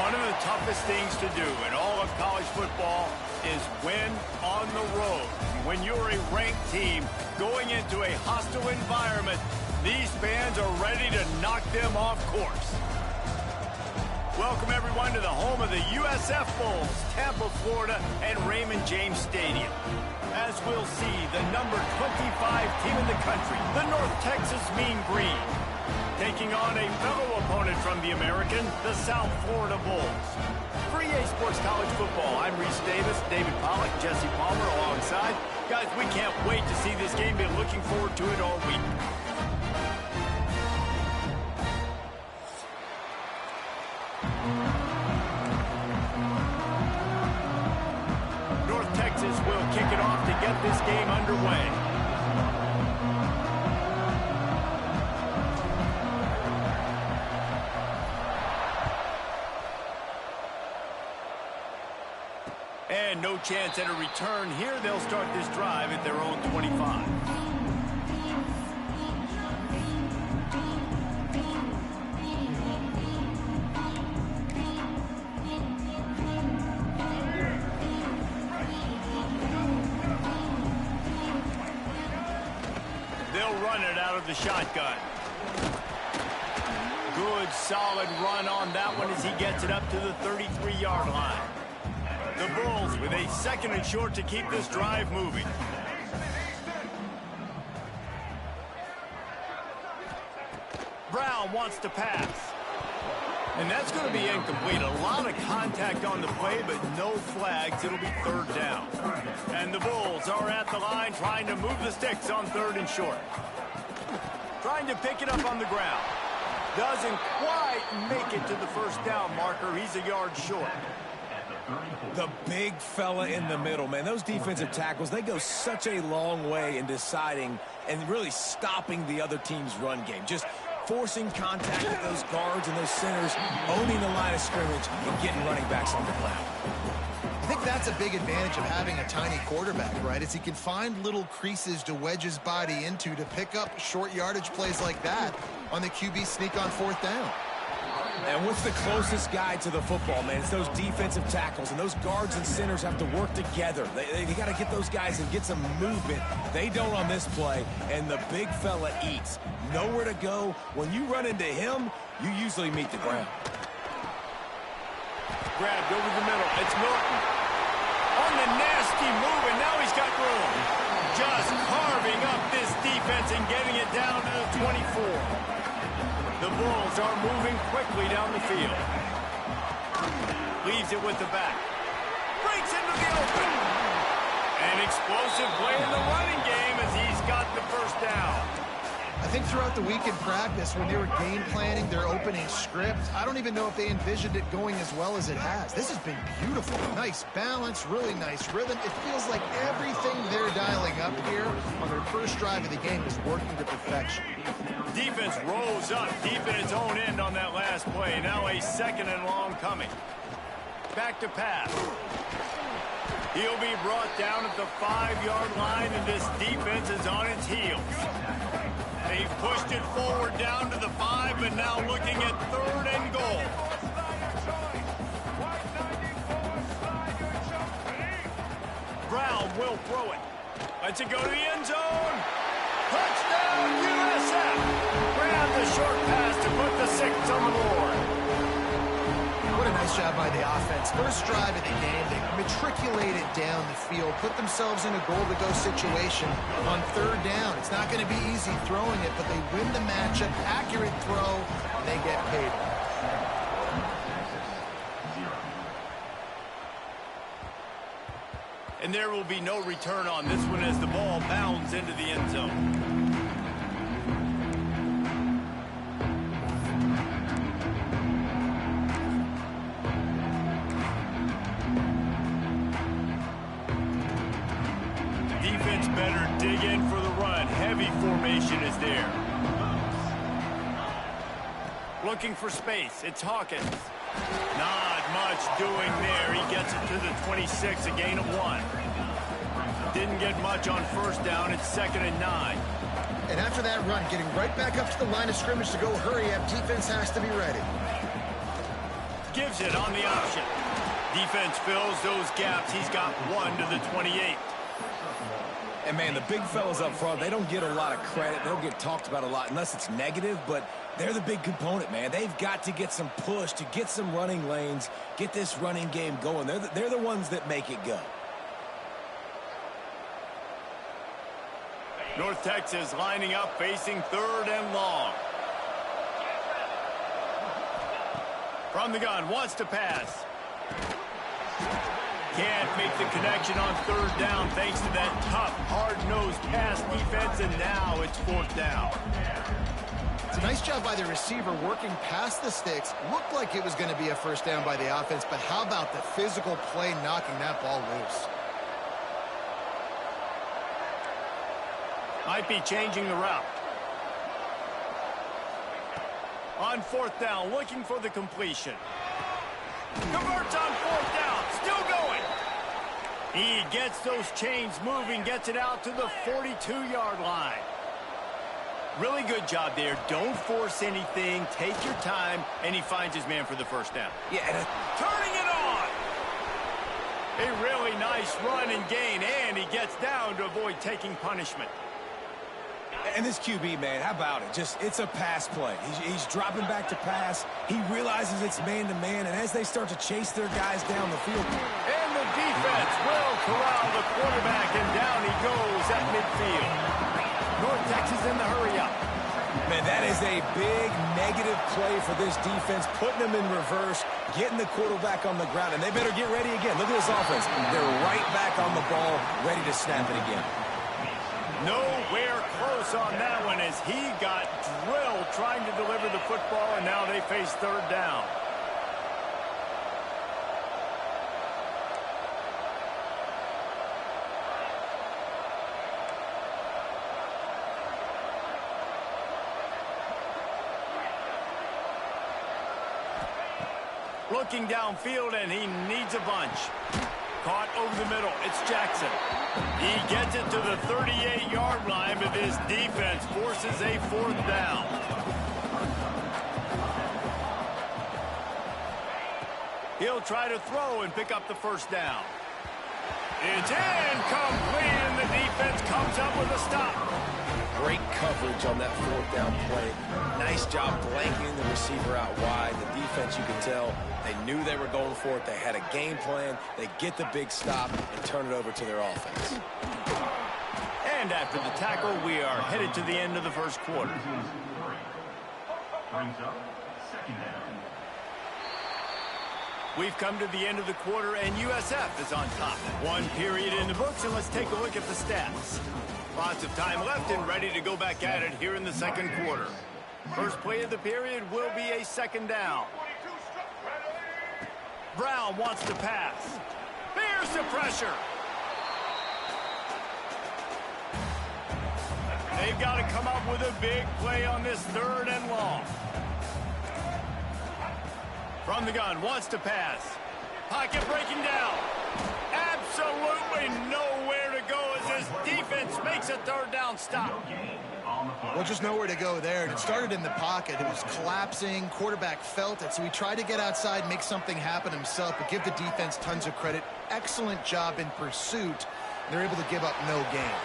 One of the toughest things to do in all of college football is win on the road. When you're a ranked team going into a hostile environment, these fans are ready to knock them off course. Welcome, everyone, to the home of the USF Bulls, Tampa, Florida, and Raymond James Stadium. As we'll see, the number 25 team in the country, the North Texas Mean Green, taking on a fellow opponent from the American, the South Florida Bulls. For EA Sports College Football, I'm Reese Davis, David Pollack, Jesse Palmer alongside. Guys, we can't wait to see this game. Been looking forward to it all week. North Texas will kick it off to get this game underway. And no chance at a return here. They'll start this drive at their own 25. They'll run it out of the shotgun. Good, solid run on that one as he gets it up to the 33-yard line. The Bulls with a second and short to keep this drive moving. Brown wants to pass. And that's going to be incomplete. A lot of contact on the play, but no flags. It'll be third down. And the Bulls are at the line trying to move the sticks on third and short. Trying to pick it up on the ground. Doesn't quite make it to the first down marker. He's a yard short. The big fella in the middle, man. Those defensive tackles, they go such a long way in deciding and really stopping the other team's run game. Just forcing contact with those guards and those centers, owning the line of scrimmage, and getting running backs on the ground. I think that's a big advantage of having a tiny quarterback, right? Is he can find little creases to wedge his body into to pick up short yardage plays like that on the QB sneak on fourth down. And what's the closest guy to the football, man? It's those defensive tackles, and those guards and centers have to work together. They got to get those guys and get some movement. They don't on this play, and the big fella eats. Nowhere to go. When you run into him, you usually meet the ground. Grabbed over the middle. It's Milton. On the nasty move, and now he's got room. Just carving up this defense and getting it down to the 24. The Bulls are moving quickly down the field. Leaves it with the back. Breaks into the open. An explosive play in the running game as he's got the first down. I think throughout the week in practice, when they were game planning their opening script, I don't even know if they envisioned it going as well as it has. This has been beautiful. Nice balance, really nice rhythm. It feels like everything they're dialing up here on their first drive of the game is working to perfection. Defense rose up deep in its own end on that last play. Now a second and long coming. Back to pass. He'll be brought down at the 5-yard line, and this defense is on its heels. They've pushed it forward down to the 5, but now looking at third and goal. Brown will throw it. Lets it go to the end zone. Touchdown, USF! Grab the short pass to put the 6 on the board. What a nice job by the offense. First drive of the game, they matriculated down the field, put themselves in a goal-to-go situation on third down. It's not going to be easy throwing it, but they win the matchup. Accurate throw, and they get paid. And there will be no return on this one as the ball bounds into the end zone. Defense better dig in for the run. Heavy formation is there. Looking for space. It's Hawkins. Not much doing there. He gets it to the 26, a gain of 1. Didn't get much on first down. It's 2nd and 9. And after that run, getting right back up to the line of scrimmage to go hurry up, defense has to be ready. gives it on the option. Defense fills those gaps. He's got 1 to the 28. And, man, the big fellas up front, they don't get a lot of credit. They don't get talked about a lot unless it's negative, but they're the big component, man. They've got to get some push, to get some running lanes, get this running game going. They're the ones that make it go. North Texas lining up, facing 3rd and long. From the gun, wants to pass. Can't make the connection on 3rd down thanks to that tough, hard-nosed pass defense, and now it's 4th down. It's a nice job by the receiver working past the sticks. Looked like it was going to be a 1st down by the offense, but how about the physical play knocking that ball loose? Might be changing the route. On 4th down, looking for the completion. Converts on 4th down, still going. He gets those chains moving, gets it out to the 42-yard line. Really good job there. Don't force anything. Take your time, and he finds his man for the 1st down. Yeah, Turning it on. A really nice run and gain, and he gets down to avoid taking punishment. and this QB, man, how about it? It's a pass play. He's dropping back to pass. He realizes it's man-to-man, and as they start to chase their guys down the field. And the defense will corral the quarterback, and down he goes at midfield. North Texas in the hurry-up. Man, that is a big negative play for this defense, putting them in reverse, getting the quarterback on the ground, and they better get ready again. Look at this offense. They're right back on the ball, ready to snap it again. Nowhere close on that one as he got drilled trying to deliver the football, and now they face third down. Looking downfield, and he needs a bunch. Caught over the middle. It's Jackson. He gets it to the 38-yard line, but his defense forces a fourth down. He'll try to throw and pick up the first down. It's incomplete, and the defense comes up with a stop. Great coverage on that fourth down play. Nice job blanketing the receiver out wide. The defense, you can tell, they knew they were going for it. They had a game plan. They get the big stop and turn it over to their offense. And after the tackle, we are headed to the end of the first quarter. We've come to the end of the quarter, and USF is on top. One period in the books, and let's take a look at the stats. Lots of time left and ready to go back at it here in the second quarter. First play of the period will be a second down. Brown wants to pass. There's the pressure. They've got to come up with a big play on this third and long. From the gun, wants to pass. Pocket breaking down. Absolutely nowhere to go as his defense makes a third down stop. Well, just nowhere to go there. It started in the pocket. It was collapsing. Quarterback felt it, so he tried to get outside, make something happen himself, but give the defense tons of credit. Excellent job in pursuit. They're able to give up no gain.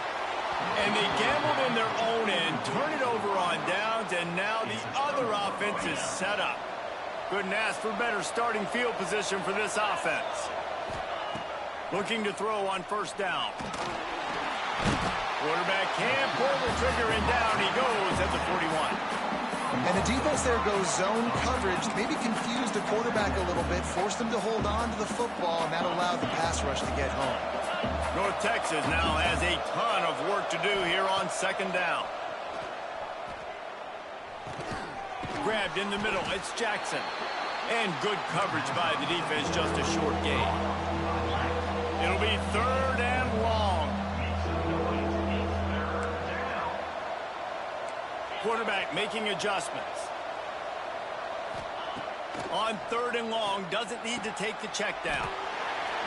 And they gambled in their own end, turn it over on downs, and now the other offense is set up. Couldn't ask for better starting field position for this offense. Looking to throw on first down. Quarterback can't pull the trigger, and down he goes at the 41. And the defense there goes zone coverage, maybe confused the quarterback a little bit, forced him to hold on to the football, and that allowed the pass rush to get home. North Texas now has a ton of work to do here on second down. Grabbed in the middle, it's Jackson. And good coverage by the defense, just a short gain. It'll be third and long. Quarterback making adjustments. On third and long, doesn't need to take the check down.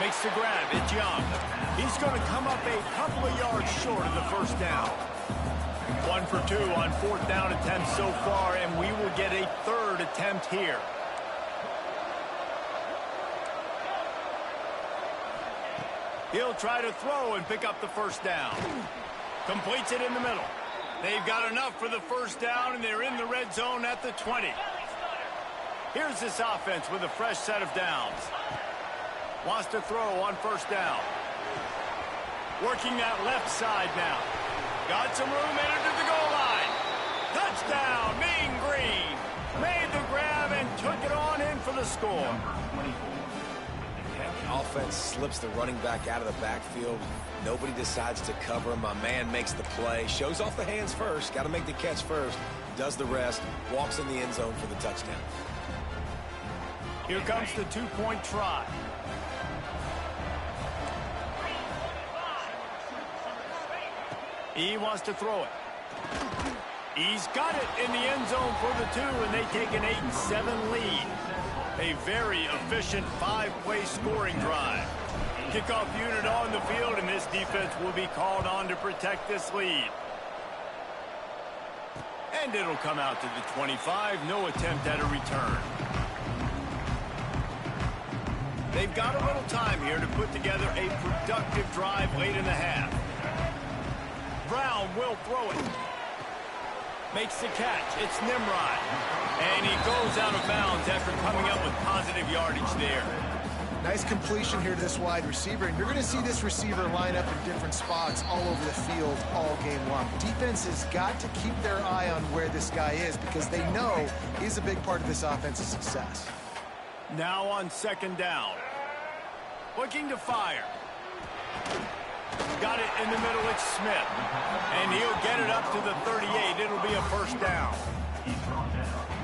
Makes the grab, it's Young. He's going to come up a couple of yards short of the first down. 1 for 2 on fourth down attempts so far, and we will get a third attempt here. He'll try to throw and pick up the first down. Completes it in the middle. They've got enough for the first down, and they're in the red zone at the 20. Here's this offense with a fresh set of downs. Wants to throw on first down. Working that left side now. Got some room, entered to the goal line. Touchdown, Mean Green. Made the grab and took it on in for the score. The offense slips the running back out of the backfield. Nobody decides to cover him. My man makes the play. Shows off the hands first. Got to make the catch first. Does the rest. Walks in the end zone for the touchdown. Here comes the two-point try. He wants to throw it. He's got it in the end zone for the 2, and they take an 8-7 lead. A very efficient 5-play scoring drive. Kickoff unit on the field, and this defense will be called on to protect this lead. And it'll come out to the 25. No attempt at a return. They've got a little time here to put together a productive drive late in the half. Brown will throw it. Makes the catch. It's Nimrod. And he goes out of bounds after coming up with positive yardage there. Nice completion here to this wide receiver. And you're going to see this receiver line up in different spots all over the field all game long. Defense has got to keep their eye on where this guy is because they know he's a big part of this offense's success. Now on second down. Looking to fire. Got it in the middle, it's Smith. And he'll get it up to the 38. It'll be a first down.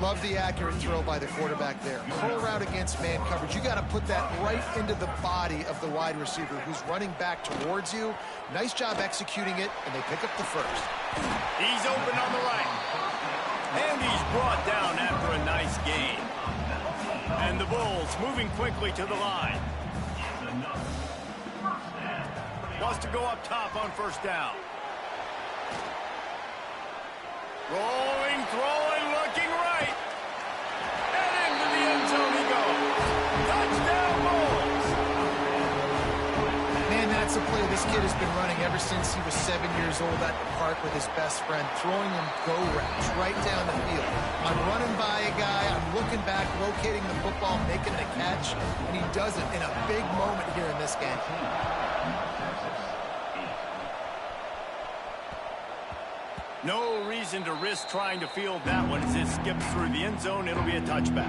Love the accurate throw by the quarterback there. Curl route against man coverage. You got to put that right into the body of the wide receiver who's running back towards you. Nice job executing it, and they pick up the first. He's open on the right. And he's brought down after a nice gain. And the Bulls moving quickly to the line. Wants to go up top on first down. Rolling, throwing, looking right. And into the end zone he goes. Touchdown, Bulls. Man, that's a play this kid has been running ever since he was 7 years old at the park with his best friend, throwing him go routes right down the field. I'm running by a guy, I'm looking back, locating the football, making the catch, and he does it in a big moment here in this game. No reason to risk trying to field that one as it skips through the end zone. It'll be a touchback.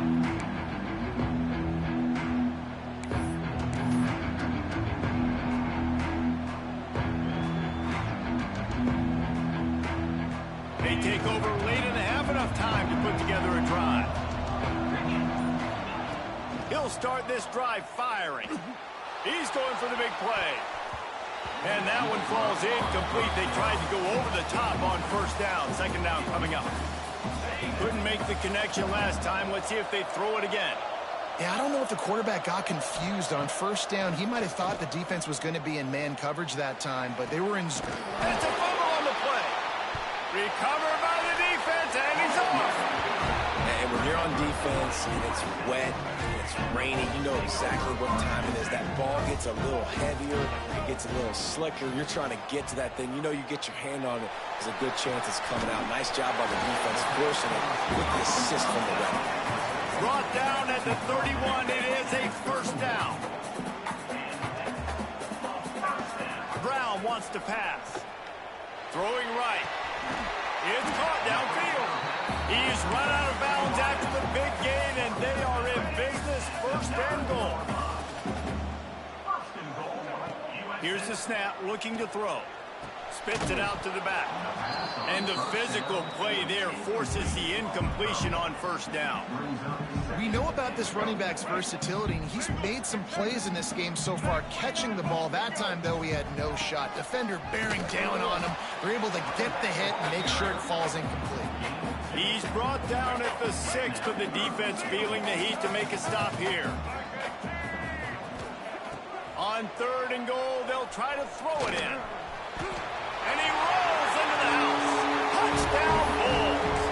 They take over late in the half, enough time to put together a drive. He'll start this drive firing. He's going for the big play. And that one falls incomplete. They tried to go over the top on first down. Second down coming up. Couldn't make the connection last time. Let's see if they throw it again. Yeah, I don't know if the quarterback got confused on first down. He might have thought the defense was going to be in man coverage that time, but they were in... And it's a fumble on the play. Recovered by the defense, and he's off. And when you're on defense and it's wet and it's rainy, you know exactly what time it is. That ball gets a little heavier, it gets a little slicker. You're trying to get to that thing. You know you get your hand on it. There's a good chance it's coming out. Nice job by the defense forcing it with the assist from the ref. Brought down at the 31. It is a first down. Brown wants to pass. Throwing right. It's caught downfield. He's run out of bounds after the big gain, and they are in business. First and goal. Here's the snap, looking to throw. Spits it out to the back. And the physical play there forces the incompletion on first down. We know about this running back's versatility, and he's made some plays in this game so far, catching the ball. That time, though, he had no shot. Defender bearing down on him. They're able to get the hit and make sure it falls incomplete. He's brought down at the 6, but the defense feeling the heat to make a stop here. On third and goal, they'll try to throw it in. And he rolls into the house. Touchdown, Bulls.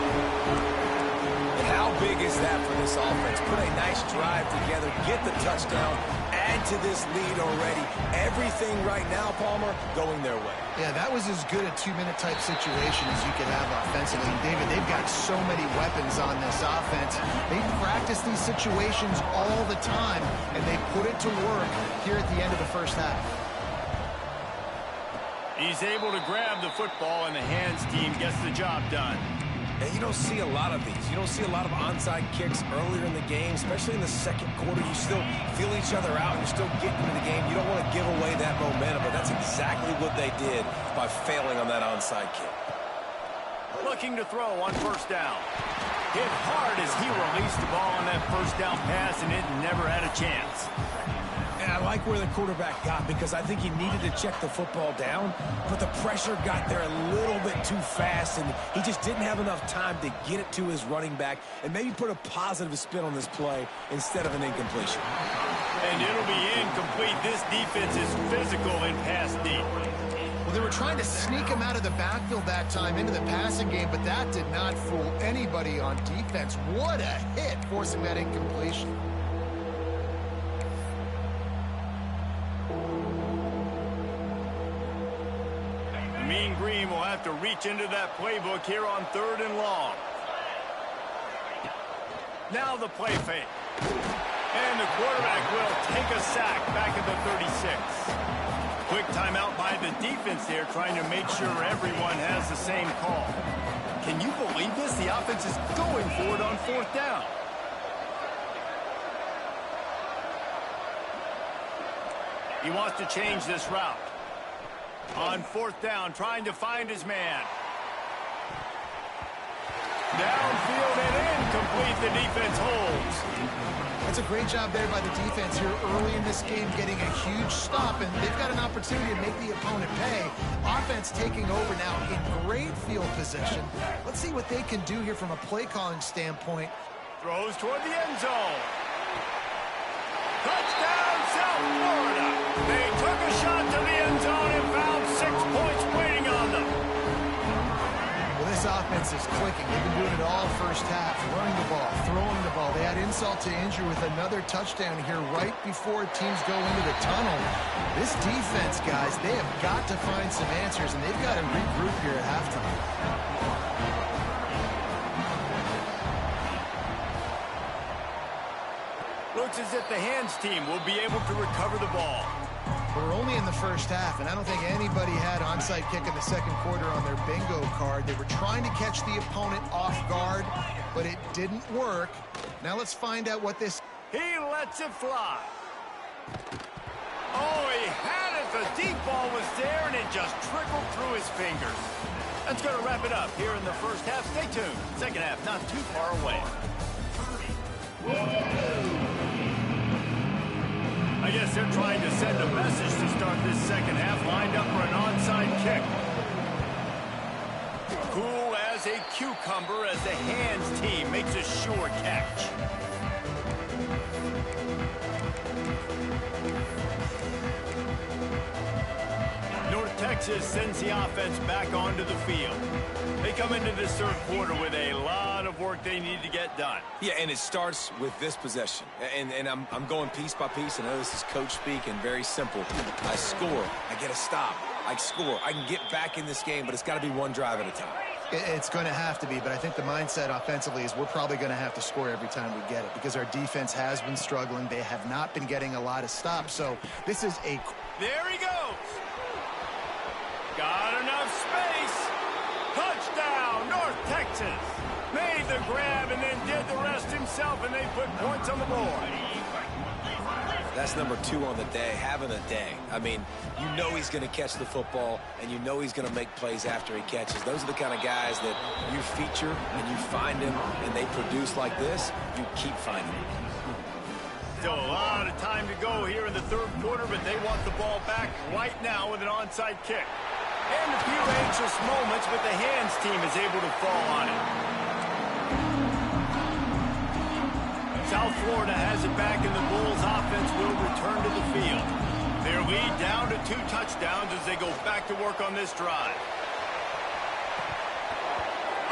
How big is that for this offense? Put a nice drive together, get the touchdown, add add to this lead already. Everything right now, Palmer, going their way. Yeah, that was as good a two-minute type situation as you could have offensively. David, they've got so many weapons on this offense. They practice these situations all the time, and they put it to work here at the end of the first half. He's able to grab the football, and the hands team gets the job done. And you don't see a lot of these. You don't see a lot of onside kicks earlier in the game, especially in the second quarter. You still feel each other out. You're still getting into the game. You don't want to give away that momentum, but that's exactly what they did by failing on that onside kick. Looking to throw on first down. Hit hard as he released the ball on that first down pass, and it never had a chance. And I like where the quarterback got because I think he needed to check the football down, but the pressure got there a little bit too fast, and he just didn't have enough time to get it to his running back and maybe put a positive spin on this play instead of an incompletion. And it'll be incomplete. This defense is physical in pass deep. Well, they were trying to sneak him out of the backfield that time into the passing game, but that did not fool anybody on defense. What a hit, forcing that incompletion. Mean Green will have to reach into that playbook here on 3rd and long. Now the play fake. And the quarterback will take a sack back at the 36. Quick timeout by the defense there, trying to make sure everyone has the same call. Can you believe this? The offense is going for it on 4th down. He wants to change this route. On 4th down, trying to find his man. Downfield and incomplete. The defense holds. That's a great job there by the defense here early in this game, getting a huge stop, and they've got an opportunity to make the opponent pay. Offense taking over now in great field position. Let's see what they can do here from a play calling standpoint. Throws toward the end zone. Touchdown, South Florida. They took a shot to the end zone and found 6 points waiting on them. Well, this offense is clicking. They've been doing it all first half, running the ball, throwing the ball. They had insult to injury with another touchdown here right before teams go into the tunnel. This defense, guys, they have got to find some answers, and they've got to regroup here at halftime. Looks as if the hands team will be able to recover the ball. We're only in the first half, and I don't think anybody had onside kick in the second quarter on their bingo card. They were trying to catch the opponent off guard, but it didn't work. Now let's find out what this... He lets it fly. Oh, he had it. The deep ball was there, and it just trickled through his fingers. That's going to wrap it up here in the first half. Stay tuned. Second half, not too far away. I guess they're trying to send a message to start this second half, lined up for an onside kick. Cool as a cucumber as the hands team makes a sure catch. North Texas sends the offense back onto the field. They come into this third quarter with a lot of work they need to get done. Yeah, and it starts with this possession. And I'm going piece by piece. I know this is coach speak and very simple. I score. I get a stop. I score. I can get back in this game, but it's got to be one drive at a time. It's going to have to be, but I think the mindset offensively is we're probably going to have to score every time we get it because our defense has been struggling. They have not been getting a lot of stops. So this is a... There he goes. Got enough space. Touchdown, North Texas. Made the grab and then did the rest himself, and they put points on the board. That's number 2 on the day, having a day. I mean, you know he's going to catch the football, and you know he's going to make plays after he catches. Those are the kind of guys that you feature and you find them, and they produce like this, you keep finding them. Still a lot of time to go here in the third quarter, but they want the ball back right now with an onside kick. And a few anxious moments, but the hands team is able to fall on it. South Florida has it back, and the Bulls offense will return to the field. Their lead down to 2 touchdowns as they go back to work on this drive.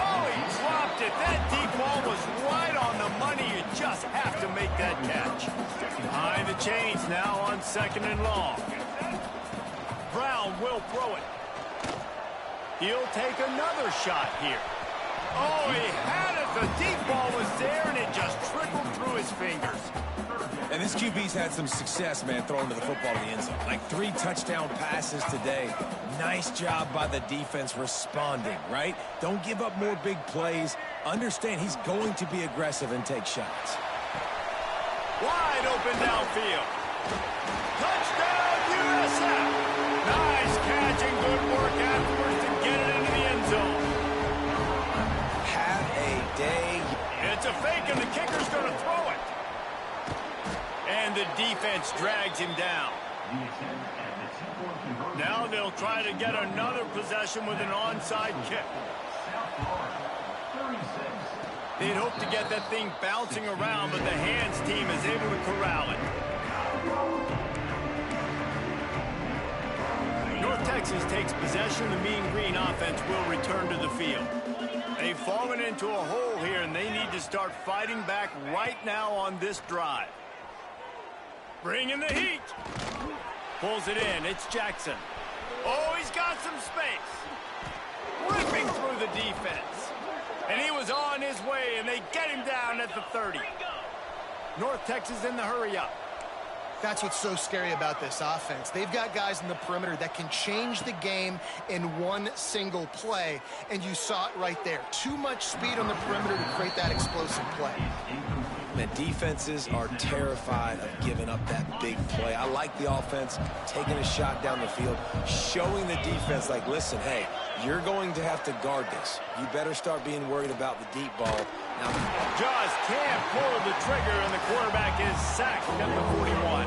Oh, he dropped it. That deep ball was right on the money. You just have to make that catch. Behind the chains now on 2nd and long. Brown will throw it. He'll take another shot here. Oh, he had it. The deep ball was there, and it just trickled through his fingers. And this QB's had some success, man, throwing to the football in the end zone. Like 3 touchdown passes today. Nice job by the defense responding, right? Don't give up more big plays. Understand he's going to be aggressive and take shots. Wide open downfield. Touchdown, USF. Nice catch and good work afterwards to get it into the end zone. Have a day. It's a fake, and the kicker's going to throw it. And the defense drags him down. Now they'll try to get another possession with an onside kick. They'd hope to get that thing bouncing around, but the hands team is able to corral it. North Texas takes possession. The Mean Green offense will return to the field. They've fallen into a hole here, and they need to start fighting back right now on this drive. Bringing the heat. Pulls it in. It's Jackson. Oh, he's got some space. Ripping through the defense. And he was on his way, and they get him down at the 30. North Texas in the hurry-up. That's what's so scary about this offense. They've got guys in the perimeter that can change the game in one single play, and you saw it right there. Too much speed on the perimeter to create that explosive play. Man, defenses are terrified of giving up that big play. I like the offense taking a shot down the field, showing the defense, like, listen, hey, you're going to have to guard this. You better start being worried about the deep ball. Now, just can't pull the trigger, and the quarterback is sacked at the 41.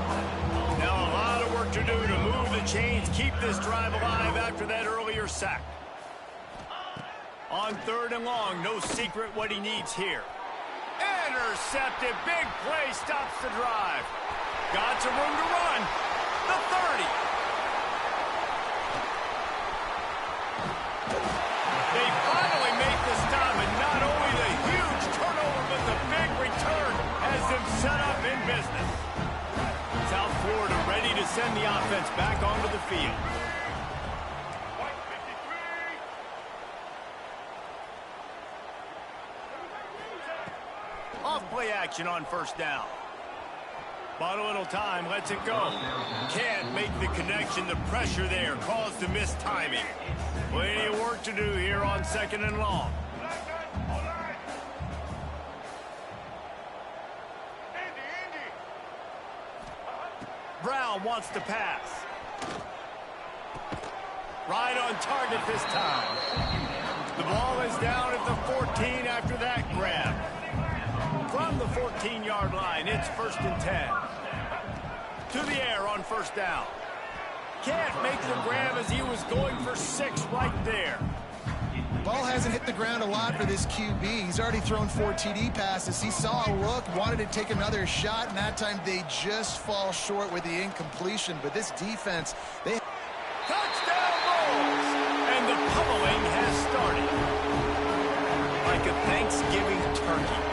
Now a lot of work to do to move the chains, keep this drive alive after that earlier sack. On 3rd and long, no secret what he needs here. Intercepted. Big play stops the drive. Got some room to run. The 30. They finally make the stop, and not only the huge turnover, but the big return has them set up in business. South Florida ready to send the offense back onto the field. Off-play action on 1st down. Bought a little time, lets it go. Can't make the connection. The pressure there caused the missed timing. Plenty of work to do here on 2nd and long. Brown wants to pass. Right on target this time. The ball is down at the 14 after that grab. From the 14-yard line, it's 1st and 10. To the air on 1st down. Can't make the grab as he was going for 6 right there. Ball hasn't hit the ground a lot for this QB. He's already thrown 4 TD passes. He saw a look, wanted to take another shot, and that time they just fall short with the incompletion. But this defense, they... Touchdown Bulls! And the pummeling has started. Like a Thanksgiving turkey.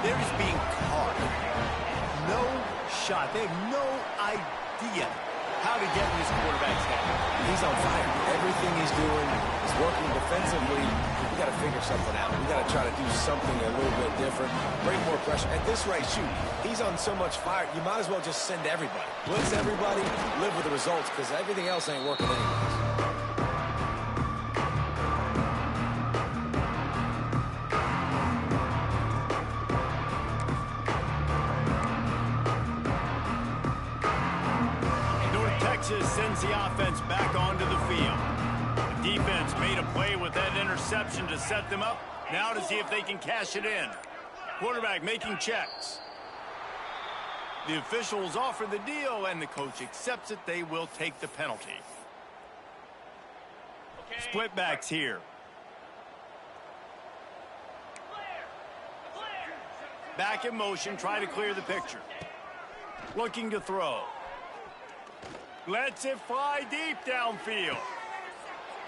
They're just being caught. No shot. They have no idea how to get in this quarterback's head. he's on fire. Everything he's doing is working defensively. We got to figure something out. We got to try to do something a little bit different. Bring more pressure. At this rate, shoot, he's on so much fire, you might as well just send everybody. Blitz everybody, live with the results, because everything else ain't working anyways. Sends the offense back onto the field. The defense made a play with that interception to set them up. Now to see if they can cash it in. Quarterback making checks. The officials offer the deal, and the coach accepts it. They will take the penalty. Split backs here. Back in motion, try to clear the picture. Looking to throw. Lets it fly deep downfield.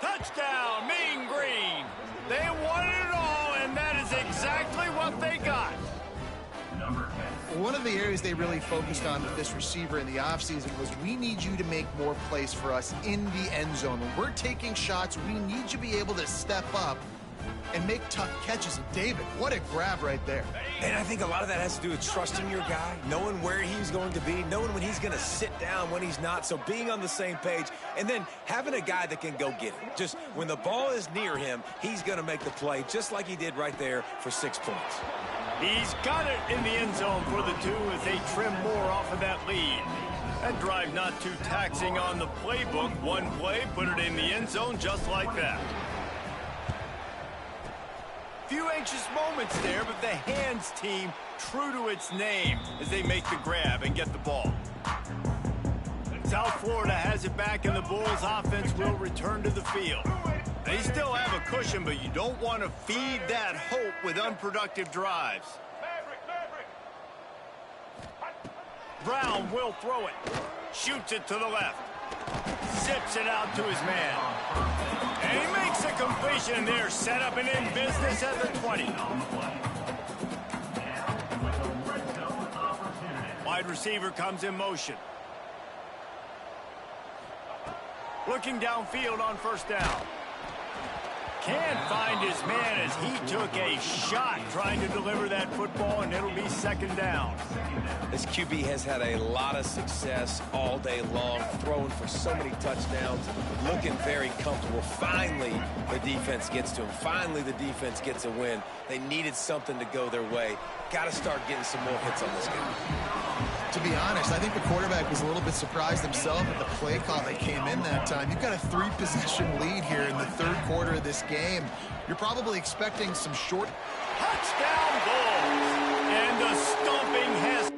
Touchdown, Mean Green. They wanted it all, and that is exactly what they got. One of the areas they really focused on with this receiver in the offseason was we need you to make more plays for us in the end zone. When we're taking shots, we need you to be able to step up and make tough catches. And David, what a grab right there. And I think a lot of that has to do with trusting your guy, knowing where he's going to be, knowing when he's going to sit down, when he's not. So being on the same page, and then having a guy that can go get it. Just when the ball is near him, he's going to make the play, just like he did right there for 6 points. He's got it in the end zone for the 2 as they trim more off of that lead. That drive not too taxing on the playbook. One play, put it in the end zone just like that. Few anxious moments there, but the hands team true to its name as they make the grab and get the ball. South Florida has it back, and the Bulls offense will return to the field. They still have a cushion, but you don't want to feed that hope with unproductive drives. Brown will throw it. Shoots it to the left. Zips it out to his man. And he makes a completion there, set up and in business at the 20. Wide receiver comes in motion. Looking downfield on first down. Can't find his man as he took a shot trying to deliver that football, and it'll be second down. This QB has had a lot of success all day long, throwing for so many touchdowns, looking very comfortable. Finally, the defense gets to him. Finally, the defense gets a win. They needed something to go their way. Got to start getting some more hits on this guy. To be honest, I think the quarterback was a little bit surprised himself at the play call that came in that time. You've got a 3-possession lead here in the third quarter of this game. You're probably expecting some short... Touchdown Bulls! And the stomping has